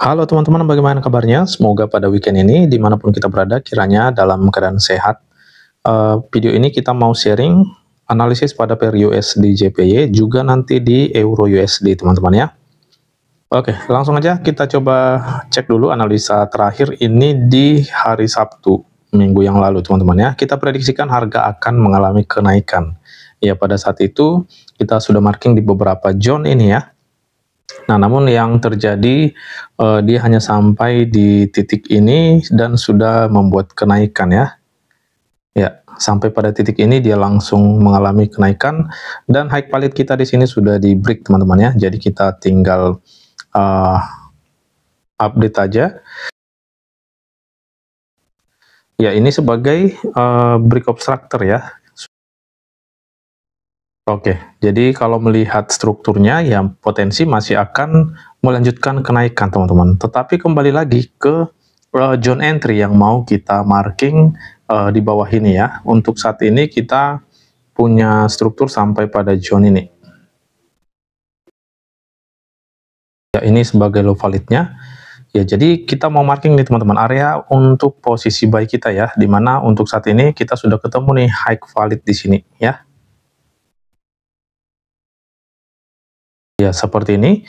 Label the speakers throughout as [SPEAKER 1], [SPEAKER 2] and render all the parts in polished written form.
[SPEAKER 1] Halo teman-teman, bagaimana kabarnya? Semoga pada weekend ini, dimanapun kita berada, kiranya dalam keadaan sehat. Video ini kita mau sharing analisis pada pair USD JPY, juga nanti di Euro USD teman-teman ya. Oke, langsung aja kita coba cek dulu analisa terakhir ini di hari Sabtu, minggu yang lalu teman-teman ya. Kita prediksikan harga akan mengalami kenaikan. Ya, pada saat itu kita sudah marking di beberapa zone ini ya. Nah, namun yang terjadi, dia hanya sampai di titik ini dan sudah membuat kenaikan ya. Ya, sampai pada titik ini dia langsung mengalami kenaikan dan high valid kita di sini sudah di break teman-teman ya. Jadi kita tinggal update aja. Ya, ini sebagai break obstructor ya. Oke, jadi kalau melihat strukturnya, ya potensi masih akan melanjutkan kenaikan teman-teman. Tetapi kembali lagi ke zone entry yang mau kita marking di bawah ini ya. Untuk saat ini kita punya struktur sampai pada zone ini. Ya, ini sebagai low validnya. Ya, jadi kita mau marking nih teman-teman area untuk posisi buy kita ya, dimana untuk saat ini kita sudah ketemu nih high valid di sini ya. Ya, seperti ini.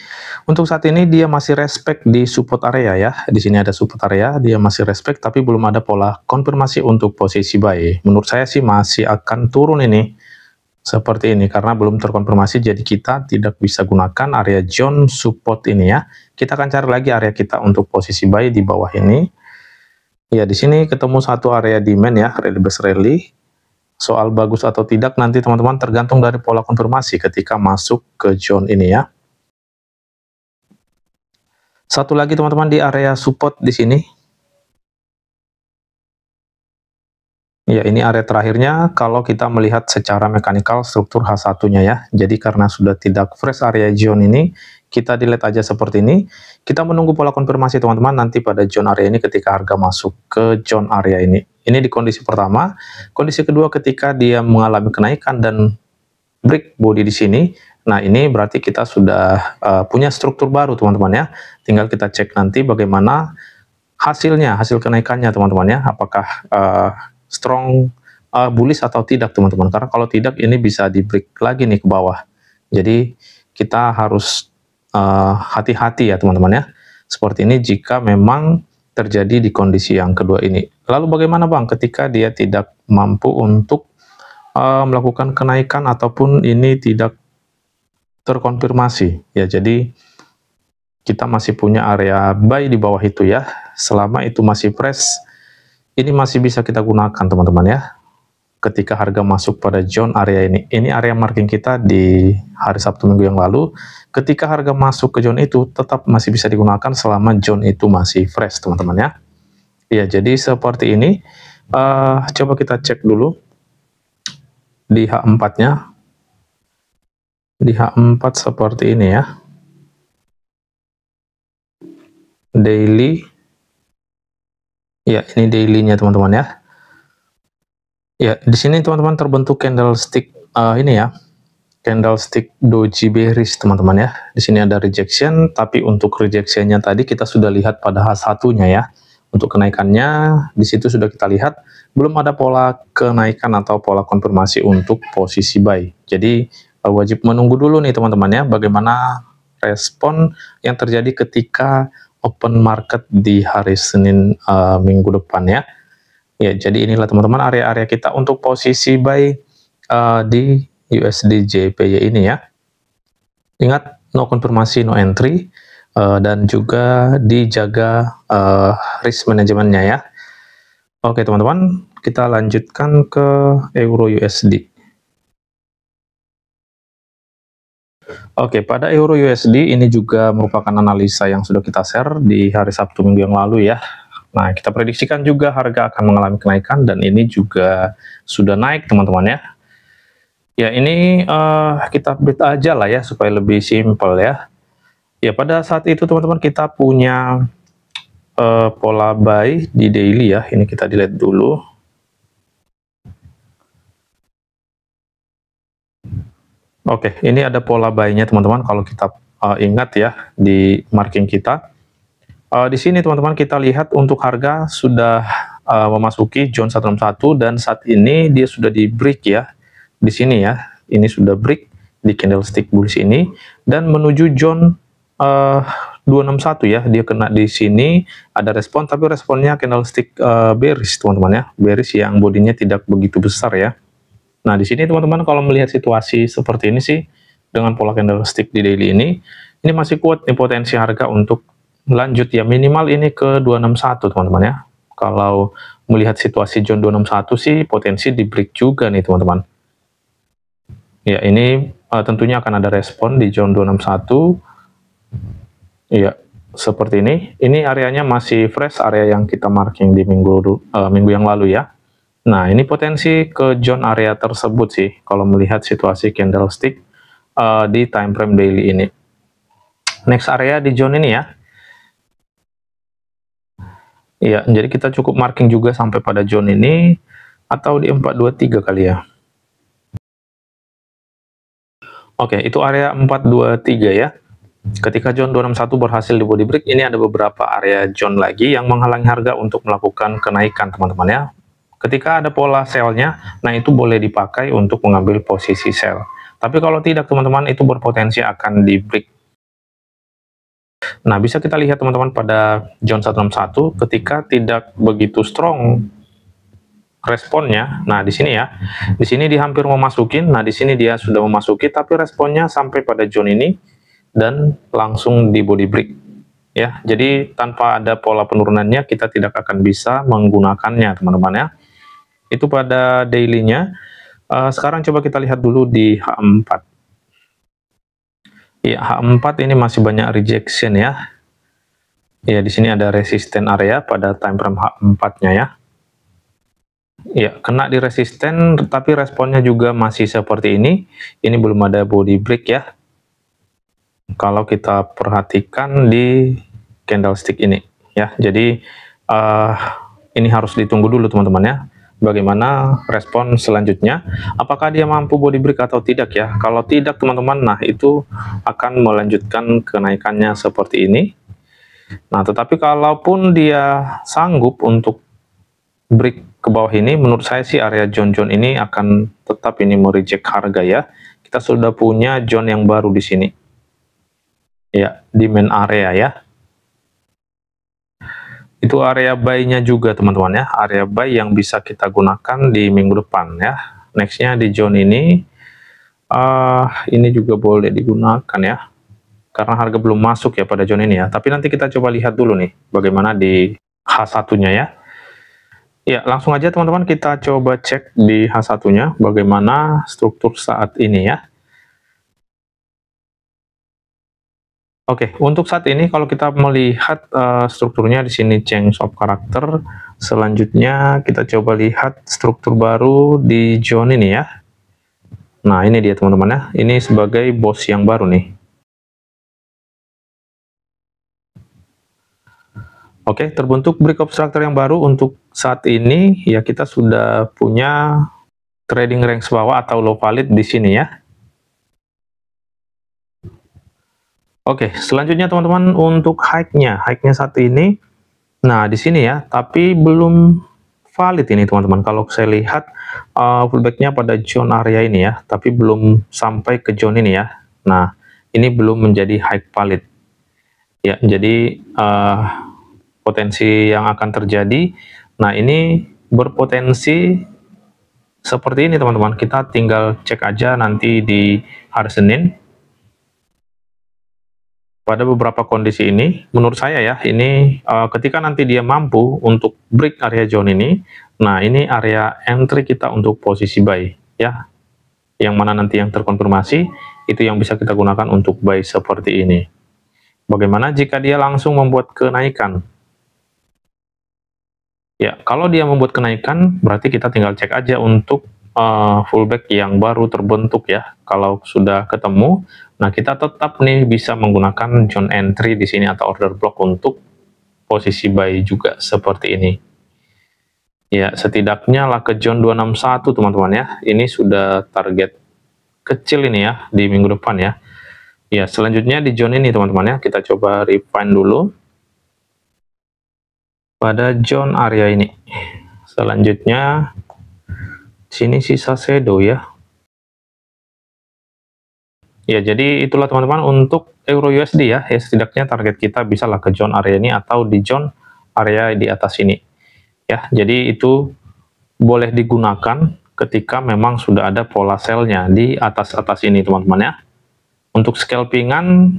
[SPEAKER 1] Untuk saat ini dia masih respect di support area ya. Di sini ada support area, dia masih respect tapi belum ada pola konfirmasi untuk posisi buy. Menurut saya sih masih akan turun ini. Seperti ini karena belum terkonfirmasi, jadi kita tidak bisa gunakan area zone support ini ya. Kita akan cari lagi area kita untuk posisi buy di bawah ini. Ya, di sini ketemu satu area demand ya, rally based rally. Soal bagus atau tidak nanti teman-teman tergantung dari pola konfirmasi ketika masuk ke zone ini ya. Satu lagi teman-teman di area support di sini. Ya, ini area terakhirnya kalau kita melihat secara mekanikal struktur H1-nya ya. Jadi karena sudah tidak fresh area zone ini, kita delete aja seperti ini. Kita menunggu pola konfirmasi teman-teman nanti pada zone area ini ketika harga masuk ke zone area ini. Ini di kondisi pertama. Kondisi kedua ketika dia mengalami kenaikan dan break body di sini. Nah, ini berarti kita sudah punya struktur baru teman-teman ya. Tinggal kita cek nanti bagaimana hasilnya, hasil kenaikannya teman-teman ya. Apakah strong bullish atau tidak teman-teman, karena kalau tidak ini bisa di break lagi nih ke bawah. Jadi kita harus hati-hati ya teman-teman ya, seperti ini jika memang terjadi di kondisi yang kedua ini. Lalu bagaimana bang ketika dia tidak mampu untuk melakukan kenaikan ataupun ini tidak terkonfirmasi ya. Jadi kita masih punya area buy di bawah itu ya, selama itu masih fresh ini masih bisa kita gunakan teman-teman ya. Ketika harga masuk pada zone area ini area marking kita di hari Sabtu minggu yang lalu. Ketika harga masuk ke zone itu tetap masih bisa digunakan selama zone itu masih fresh teman-teman ya. Ya, jadi seperti ini. Coba kita cek dulu di H4-nya. Di H4 seperti ini ya. Daily. Ya, ini daily-nya teman-teman ya. Ya, di sini teman-teman terbentuk candlestick ini ya. Candlestick doji bearish teman-teman ya. Di sini ada rejection, tapi untuk rejectionnya tadi kita sudah lihat pada H1-nya ya. Untuk kenaikannya di situ sudah kita lihat belum ada pola kenaikan atau pola konfirmasi untuk posisi buy. Jadi wajib menunggu dulu nih teman-teman ya, bagaimana respon yang terjadi ketika open market di hari Senin minggu depan ya. Ya, jadi inilah teman-teman area-area kita untuk posisi buy di USD JPY ini ya. Ingat, no konfirmasi, no entry, dan juga dijaga risk manajemennya ya. Oke teman-teman, kita lanjutkan ke Euro USD. Oke, pada Euro USD ini juga merupakan analisa yang sudah kita share di hari Sabtu minggu yang lalu ya. Nah, kita prediksikan juga harga akan mengalami kenaikan dan ini juga sudah naik teman-teman ya. Ya, ini kita update aja lah ya supaya lebih simple ya. Ya, pada saat itu teman-teman kita punya pola buy di daily ya. Ini kita delete dulu. Oke, ini ada pola buy-nya teman-teman kalau kita ingat ya di marking kita. Di sini teman-teman kita lihat untuk harga sudah memasuki zone 161 dan saat ini dia sudah di break ya. Di sini ya, ini sudah break di candlestick bullish ini dan menuju zone 261 ya. Dia kena di sini, ada respon tapi responnya candlestick bearish teman-teman ya. Bearish yang bodinya tidak begitu besar ya. Nah, di sini teman-teman kalau melihat situasi seperti ini sih dengan pola candlestick di daily ini masih kuat nih potensi harga untuk lanjut ya, minimal ini ke 261 teman-teman ya. Kalau melihat situasi zone 261 sih potensi di break juga nih teman-teman. Ya, ini tentunya akan ada respon di zone 261. Ya, seperti ini. Ini areanya masih fresh, area yang kita marking di minggu yang lalu ya. Nah, ini potensi ke zone area tersebut sih, kalau melihat situasi candlestick di time frame daily ini. Next area di zone ini ya. Iya, jadi kita cukup marking juga sampai pada zone ini, atau di 423 kali ya. Oke, itu area 423 ya. Ketika zone 261 berhasil di body break, ini ada beberapa area zone lagi yang menghalangi harga untuk melakukan kenaikan teman-teman ya. Ketika ada pola sell-nya, nah itu boleh dipakai untuk mengambil posisi sell. Tapi kalau tidak teman-teman, itu berpotensi akan di break. Nah, bisa kita lihat teman-teman pada zone 161 ketika tidak begitu strong responnya. Nah, di sini ya. Di sini dia hampir memasukin. Nah, di sini dia sudah memasuki tapi responnya sampai pada zone ini dan langsung di body break. Ya, jadi tanpa ada pola penurunannya kita tidak akan bisa menggunakannya teman-teman ya. Itu pada daily-nya. Sekarang coba kita lihat dulu di H4. Ya, H4 ini masih banyak rejection ya. Ya, di sini ada resisten area pada time frame H4-nya ya. Ya, kena di resisten, tapi responnya juga masih seperti ini. Ini belum ada body break ya. Kalau kita perhatikan di candlestick ini ya. Jadi ini harus ditunggu dulu teman-teman ya. Bagaimana respon selanjutnya, apakah dia mampu body break atau tidak ya. Kalau tidak teman-teman, nah itu akan melanjutkan kenaikannya seperti ini. Nah, tetapi kalaupun dia sanggup untuk break ke bawah ini, menurut saya sih area zone-zone ini akan tetap ini mereject harga ya. Kita sudah punya zone yang baru di sini ya, di main area ya. Itu area buy-nya juga teman-teman ya, area buy yang bisa kita gunakan di minggu depan ya. Nextnya di zone ini juga boleh digunakan ya, karena harga belum masuk ya pada zone ini ya. Tapi nanti kita coba lihat dulu nih bagaimana di H1-nya ya. Ya, langsung aja teman-teman kita coba cek di H1-nya bagaimana struktur saat ini ya. Oke, untuk saat ini kalau kita melihat strukturnya di sini change of character, selanjutnya kita coba lihat struktur baru di zone ini ya. Nah, ini dia teman-teman ya, ini sebagai bos yang baru nih. Oke, terbentuk breakout structure yang baru untuk saat ini ya, kita sudah punya trading range bawah atau low valid di sini ya. Oke, selanjutnya teman-teman untuk high-nya saat ini, nah di sini ya, tapi belum valid ini teman-teman. Kalau saya lihat pullback-nya pada zone area ini ya, tapi belum sampai ke zone ini ya. Nah, ini belum menjadi high valid. Ya, jadi potensi yang akan terjadi, nah ini berpotensi seperti ini teman-teman. Kita tinggal cek aja nanti di hari Senin. Pada beberapa kondisi ini, menurut saya ya, ini ketika nanti dia mampu untuk break area zone ini, nah ini area entry kita untuk posisi buy ya, yang mana nanti yang terkonfirmasi, itu yang bisa kita gunakan untuk buy seperti ini. Bagaimana jika dia langsung membuat kenaikan? Ya, kalau dia membuat kenaikan, berarti kita tinggal cek aja untuk fullback yang baru terbentuk ya. Kalau sudah ketemu, nah kita tetap nih bisa menggunakan zone entry di sini atau order block untuk posisi buy juga seperti ini. Ya, setidaknya lah ke zone 261 teman-teman ya. Ini sudah target kecil ini ya di minggu depan ya. Ya, selanjutnya di zone ini teman-teman ya, kita coba refine dulu. pada zone area ini. Selanjutnya sini sisa shadow ya. Ya, jadi itulah teman-teman untuk Euro USD ya. Ya, setidaknya target kita bisa lah ke zone area ini atau di zone area di atas ini. Ya, jadi itu boleh digunakan ketika memang sudah ada pola sell-nya di atas-atas ini teman-teman ya. Untuk scalpingan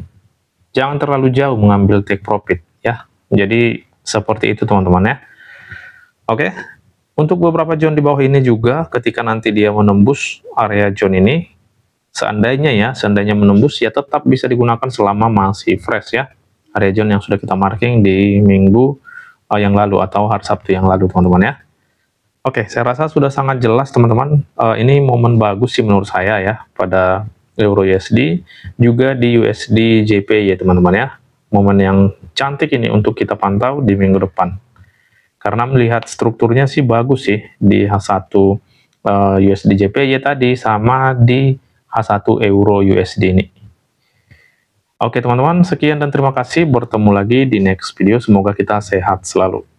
[SPEAKER 1] jangan terlalu jauh mengambil take profit ya. Jadi seperti itu teman-teman ya. Oke. Untuk beberapa zone di bawah ini juga ketika nanti dia menembus area zone ini, seandainya menembus ya tetap bisa digunakan selama masih fresh ya. Area zone yang sudah kita marking di minggu yang lalu atau hari Sabtu yang lalu teman-teman ya. Oke, saya rasa sudah sangat jelas teman-teman. Ini momen bagus sih menurut saya ya pada Euro USD, juga di USD JPY ya teman-teman ya. Momen yang cantik ini untuk kita pantau di minggu depan. Karena melihat strukturnya sih bagus sih di H1 USD JPY tadi sama di H1 Euro USD ini. Oke teman-teman, sekian dan terima kasih. Bertemu lagi di next video. Semoga kita sehat selalu.